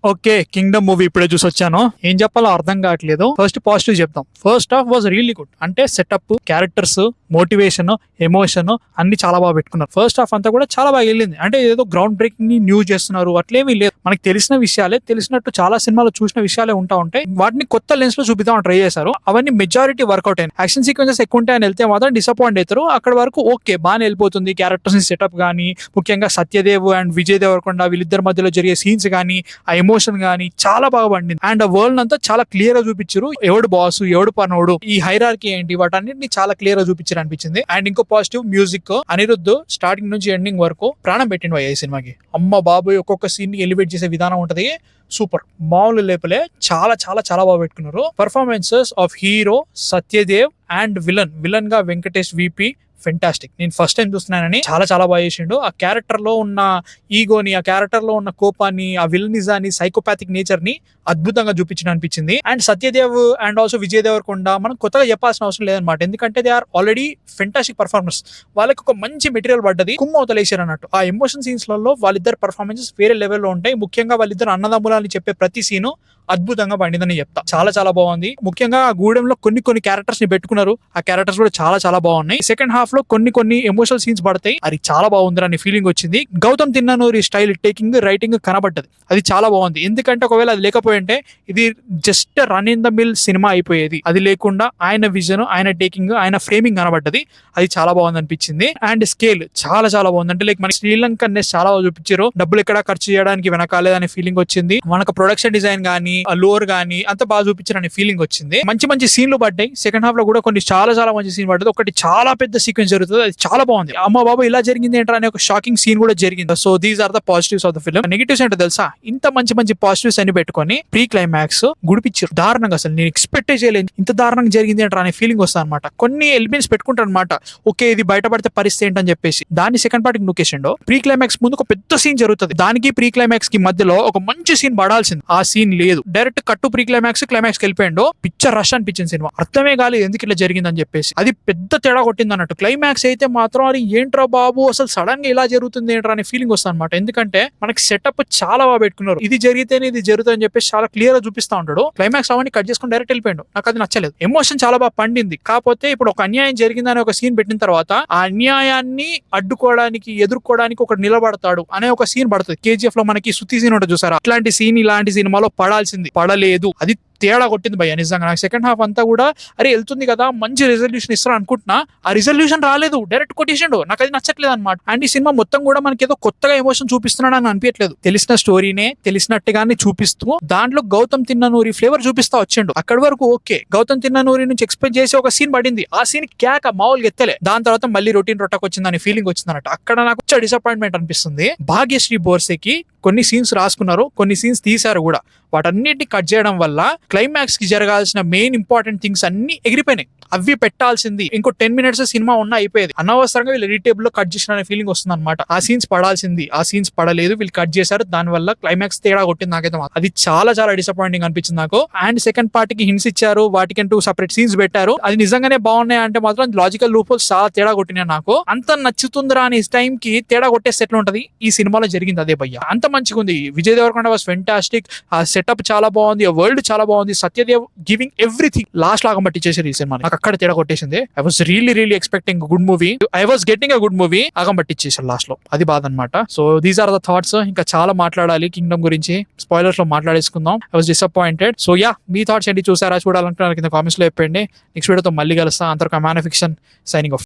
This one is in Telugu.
ఓకే, కింగ్డమ్ మూవీ ఇప్పుడే చూసి వచ్చాను. ఏం చెప్పాలో అర్థం కావట్లేదు. ఫస్ట్ పాజిటివ్ చెప్తాం. First half was really good. అంటే సెటప్, క్యారెక్టర్స్, మోటివేషన్, ఎమోషన్ అన్ని చాలా బాగా పెట్టుకున్నారు. ఫస్ట్ హాఫ్ అంతా కూడా చాలా బాగా వెళ్ళింది. అంటే ఏదో గ్రౌండ్ బ్రేకింగ్ ని న్యూస్ చేస్తున్నారు అట్లేమీ లేదు. మనకి తెలిసిన విషయాలే, తెలిసినట్టు చాలా సినిమాలు చూసిన విషయాలే ఉంటాయి. వాటిని కొత్త లెన్స్ లో చూపిద్దాం ట్రై చేశారు. అవన్నీ మెజారిటీ వర్కౌట్ అయినాయి. యాక్షన్ సీక్వెన్సెస్ ఎక్కువ ఉంటాయని వెళ్తే మాత్రం డిసప్పాయింట్ అవుతారు. అక్కడ వరకు ఓకే బాగానే వెళ్ళిపోతుంది. క్యారెక్టర్స్ సెటప్ గానీ, ముఖ్యంగా సత్యదేవ్ అండ్ విజయ్ దేవరకొండ వీళ్ళిద్దరి మధ్యలో జరిగే సీన్స్ గానీ, ఆ ఎమోషన్ గానీ చాలా బాగా పండింది. అండ్ ఆ వరల్డ్ అంతా చాలా క్లియర్ గా చూపించారు. ఎవడు బాసు, ఎవడు పనోడు, ఈ హైరార్కీ ఏంటి, వాటన్నిటిని చాలా క్లియర్ గా చూపించారు అనిపించింది. అండ్ ఇంకో పాజిటివ్, మ్యూజిక్. అనిరుద్ధ్ స్టార్టింగ్ నుంచి ఎండింగ్ వరకు ప్రాణం పెట్టిండు ఈ సినిమాకి. అమ్మ బాబోయ్, ఒక్కొక్క సీన్ ని ఎలివేట్ చేసే విధానం ఉంటది. సూపర్, మామూలు లేపలే. చాలా చాలా చాలా బాగా పెట్టుకున్నారు. Performances of hero Satyadev and villain గా వెంకటేష్ విపి ఫెంటాస్టిక్. నేను ఫస్ట్ టైం చూస్తున్నానని చాలా చాలా బాగా చేసిండు. ఆ క్యారెక్టర్ లో ఉన్న ఈగోని, ఆ క్యారెక్టర్ లో ఉన్న కోపాన్ని, ఆ విలనిజాన్ని, సైకోపాథిక్ నేచర్ ని అద్భుతంగా చూపించిన అనిపించింది. And Satyadev and also Vijay Deverakonda మనం కొత్తగా చెప్పాల్సిన అవసరం లేదనమాట. ఎందుకంటే they are already fantastic performers. వాళ్ళకి ఒక మంచి మెటీరియల్ పడ్డది, కుమ్మవతలేసారు అన్నట్టు. ఆ ఎమోషన్ సీన్స్ లలో వాళ్ళిద్దరు పర్ఫార్మెన్సెస్ వేరే లెవెల్లో ఉంటాయి. ముఖ్యంగా వాళ్ళిద్దరు అన్నదమ్ములని చెప్పే ప్రతి సీను అద్భుతంగా పండిందని చెప్తా. చాలా చాలా బాగుంది. ముఖ్యంగా ఆ గూడెంలో కొన్ని క్యారెక్టర్స్ ని పెట్టుకున్నారు. ఆ క్యారెక్టర్స్ కూడా చాలా చాలా బాగున్నాయి. సెకండ్ హాఫ్ లో కొన్ని ఎమోషనల్ సీన్స్ పడతాయి. అది చాలా బాగుంది అని ఫీలింగ్ వచ్చింది. Gautam Tinnanuri style, taking, writing కనబడ్డది. అది చాలా బాగుంది. ఎందుకంటే ఒకవేళ అది లేకపోయింటే ఇది just run in the mill cinema అయిపోయేది. అది లేకుండా ఆయన విజన్, ఆయన టేకింగ్, ఆయన ఫ్రేమింగ్ కనబడ్డది. అది చాలా బాగుంది అనిపించింది. అండ్ స్కేల్ చాలా చాలా బాగుంది. అంటే లైక్ మన శ్రీలంక చాలా బాగా చూపించారు. డబ్బులు ఎక్కడ ఖర్చు చేయడానికి వెనకాలేదనే ఫీలింగ్ వచ్చింది. మనకు ప్రొడక్షన్ డిజైన్ గానీ, లోర్ గానీ అంత బాగా చూపించారనే ఫీలింగ్ వచ్చింది. మంచి మంచి సీన్లు పడ్డాయి. సెకండ్ హాఫ్ లో కూడా కొన్ని చాలా చాలా మంచి సీన్ పడ్డది. ఒకటి చాలా పెద్ద సీక్వెన్స్ జరుగుతుంది, అది చాలా బాగుంది. అమ్మ బాబు ఇలా జరిగింది ఏంటో అనే ఒక షాకింగ్ సీన్ కూడా జరిగింది. So these are the positives of the film. Negatives ఏంటో తెలుసా? ఇంత మంచి మంచి పాజిటివ్స్ అన్ని పెట్టుకొని ప్రీ క్లైమాక్స్ గుడిపిచ్చారు దారుణంగా. అసలు నేను ఎక్స్పెక్ట్ చేయలేదు ఇంత దారుణంగా జరిగింది ఏంటో అనే ఫీలింగ్ వస్తుంది అనమాట. కొన్ని ఎలిమెంట్స్ పెట్టుకుంటారు అనమాట. ఓకే ఇది బయటపడితే పరిస్థితి ఏంటని చెప్పేసి దాన్ని సెకండ్ పార్ట్ నూకేసిండో. ప్రీ క్లైమాక్స్ ముందు ఒక పెద్ద సీన్ జరుగుతుంది. దానికి ప్రీ క్లైమాక్స్ కి మధ్యలో ఒక మంచి సీన్ పడాల్సింది. ఆ సీన్ లేదు. డైరెక్ట్ కట్టు ప్రీ క్లైమాక్స్ వెళ్ళిపోయిండు. పిక్చర్ రష్ అనిపించింది సినిమా. అర్థమే కాలేదు ఎందుకు ఇట్లా జరిగిందని చెప్పేసి. అది పెద్ద తేడా కొట్టింది అన్నట్టు. క్లైమాక్స్ అయితే మాత్రం అది ఏంట్రా బాబు అసలు సడన్ గా ఇలా జరుగుతుంది ఏంట్రా అనే ఫీలింగ్ వస్తుంది అనమాట. ఎందుకంటే మనకి సెటప్ చాలా బాగా పెట్టుకున్నారు. ఇది జరిగితేనే ఇది జరుగుతుంది అని చెప్పేసి చాలా క్లియర్ గా చూపిస్తా ఉంటాడు. క్లైమాక్స్ అవన్నీ కట్ చేసుకుని డైరెక్ట్ వెళ్ళిపోయాడు. నాకు అది నచ్చలేదు. ఎమోషన్ చాలా బాగా పండింది. కాకపోతే ఇప్పుడు ఒక అన్యాయం జరిగిందని ఒక సీన్ పెట్టిన తర్వాత ఆ అన్యాయాన్ని అడ్డుకోవడానికి, ఎదుర్కోవడానికి ఒకటి నిలబడతాడు అనే ఒక సీన్ పడుతుంది. కేజీఎఫ్ లో మనకి సుత్తి సీన్ ఉంటుంది చూసారా, అట్లాంటి సీన్ ఇలాంటి సినిమాలో పడాల్సింది పడలేదు. అది తేడా కొట్టింది భయ్య నిజంగా. నాకు సెకండ్ హాఫ్ అంతా కూడా అరే వెళ్తుంది కదా మంచి రిజల్యూషన్ ఇస్తారు అనుకుంటున్నా, ఆ రిజల్యూషన్ రాలేదు. డైరెక్ట్ కొట్టేసిండు. నాకు అది నచ్చట్లేదు అనమాట. అండ్ ఈ సినిమా మొత్తం కూడా మనకి ఏదో కొత్తగా ఎమోషన్ చూపిస్తున్నాడు అని అనిపించట్లేదు. తెలిసిన స్టోరీనే తెలిసినట్టుగానే చూపిస్తూ దాంట్లో గౌతమ్ తిన్ననూరి ఫ్లేవర్ చూపిస్తా వచ్చిండు. అక్కడి వరకు ఓకే. గౌతమ్ తిన్ననూరి నుంచి ఎక్స్పెక్ట్ చేసి ఒక సీన్ పడింది. ఆ సీన్ క్యాక మామూలుగా ఎత్తలే. దాని తర్వాత మళ్ళీ రొటీన్ రొట్టకు వచ్చిందని ఫీలింగ్ వచ్చింది అన్నట్టు. అక్కడ నాకు డిసప్పాయింట్మెంట్ అనిపిస్తుంది. భాగ్యశ్రీ బోర్సేకి కొన్ని సీన్స్ రాసుకున్నారు, కొన్ని సీన్స్ తీశారు కూడా. వాటన్నిటిని కట్ చేయడం వల్ల క్లైమాక్స్ కి జరగాల్సిన మెయిన్ ఇంపార్టెంట్ థింగ్స్ అన్ని ఎగిరిపోయినాయి. అవి పెట్టాల్సింది ఇంకో 10 minutes సినిమా ఉన్నా అయిపోయేది. అనవసరంగా వీళ్ళు రీటేబుల్ లో కట్ చేసిన ఫీలింగ్ వస్తుంది అనమాట. ఆ సీన్స్ పడాల్సింది, ఆ సీన్స్ పడలేదు, వీళ్ళు కట్ చేశారు. దాని వల్ల క్లైమాక్స్ తేడా కొట్టింది నాకైతే. అది చాలా చాలా డిసప్పాయింటింగ్ అనిపించింది నాకు. అండ్ సెకండ్ పార్ట్ కి హింట్స్ ఇచ్చారు, వాటికంటూ సెపరేట్ సీన్స్ పెట్టారు. అది నిజంగానే బాగున్నాయి అంటే మాత్రం లాజికల్ లూప్ హోల్స్ చాలా తేడా కొట్టినాయి నాకు. అంత నచ్చుతుందిరా అని టైం కి తేడా కొట్టేస్తే ఎట్లా ఉంటది? ఈ సినిమాలో జరిగింది అదే భయ్య. అంత మంచిగా ఉంది. Vijay Deverakonda was fantastic. ఆ సెటప్ చాలా బాగుంది, ఆ వరల్డ్ చాలా బాగుంది. Satyadev giving everything. లాస్ట్ లాగా పట్టించేసారు ఈ సినిమా. నాకు అక్కడ తేడా కొట్టేసింది. I was really expecting a good movie. I was getting a good movie. ఆగం పట్టించేసారు లాస్ట్ లో. అది బాధ అనమాట. So these are the thoughts. ఇంకా చాలా మాట్లాడాలి కింగ్డమ్ గురించి. స్పాయిలర్స్ లో మాట్లాడేసుకుందాం. I was disappointed. So yeah, మీ థాట్స్ ఏంటి? చూసారా, చూడాలనుకున్నారు కింద కామెంట్స్ లో చెప్పండి. నెక్స్ట్ వీడియోతో మళ్ళీ కలుస్తా. అంతవరకు man of fiction signing off.